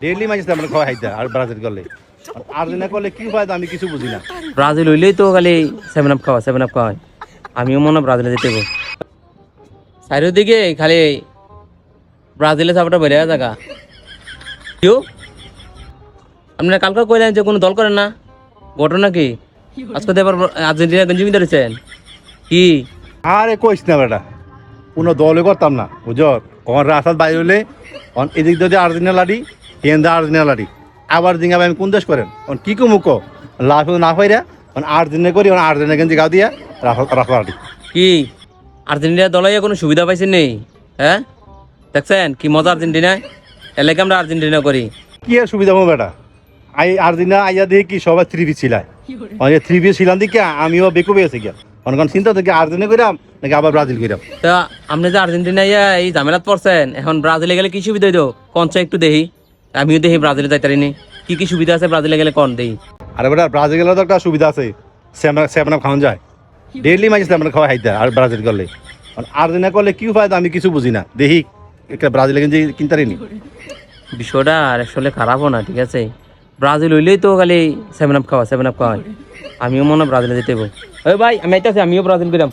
Daily match আমরা খাওয়া খাইতে আর ব্রাজিল করলে আর্জেন্টিনা করলে কি ফায়দা আমি কিছু বুঝি না। ব্রাজিল হইলেই তো খালি 7 আপ খাওয়া 7 আপ খাওয়ায়। আমিও মনে হয় ব্রাজিলে যেতে হবো। চারিদিকে খালি ব্রাজিলের সাপোর্টার বেড়ে থাকা। কেউ আপনারা কালকে কইলেন যে কোনো দল করেন না, ঘটনা কি? আজকে তো এবার আর্জেন্টিনা গঞ্জি কিনতে রয়েছেন কি? আরে কইস না বেটা, কোনো দলে করতাম না বুঝো। কখন রাস্তার বাইরে হলে এদিক যদি আর্জেন্টিনা লাড়ি কেন্দ্র আর্জেন্টিনা লাড়ি আবার জিঙ্গাবে আমি কোন দেশ করেন কি মুখ লাভ না পাইরা আর্জেন্টিনা করি আর্জেন্টিনা গেঞ্জি গাও দিয়া রাস্তা লাড়ি। কি আর্জেন্টিনা দলে কোনো সুবিধা পাইছেন নেই? হ্যাঁ দেখছেন কি মজা আর্জেন্টিনায়, এলাকা আমরা আর্জেন্টিনা করি। কি আর সুবিধা হবো বেটা, আর্জেন্টিনা আইয়া দেখি কি সবাই 3 পিস ছিলাই 3 পিস ছিলাম দিকে আমিও বেকু পেয়েছি গিয়া অনেক চিন্তা থেকে আর্জেন্টিনা করিলাম নাকি আবার ব্রাজিল করিলাম। তা আপনি যে আর্জেন্টিনা এই ঝামেলাত পড়ছেন, এখন ব্রাজিলে গেলে কি সুবিধা হইতো কনসা একটু দেখি, আমিও দেখি ব্রাজিলে যাইতারিনি কি কি সুবিধা আছে ব্রাজিলে গেলে কন দেই। আরে বেটা ব্রাজিল গেলে তো একটা সুবিধা আছে, সেভেন আপ খাওয়া যায় ডেইলি ম্যাচ আমরা খাওয়া খাইতে আর ব্রাজিল করলে আর্জেন্টিনা করলে কি ফায়দা আমি কিছু বুঝি না। দেখি একটা ব্রাজিল গেঞ্জি কিনতারিনি। বিষয়টা আর আসলে খারাপও না, ঠিক আছে। ব্রাজিল হইলেই তো খালি 7 আপ খাওয়া 7 আপ খাওয়ায়। আমিও মনে হয় ব্রাজিলে যেতে হবো। ওই ভাই আমি আইতাছি, আমিও ব্রাজিল কইরাম।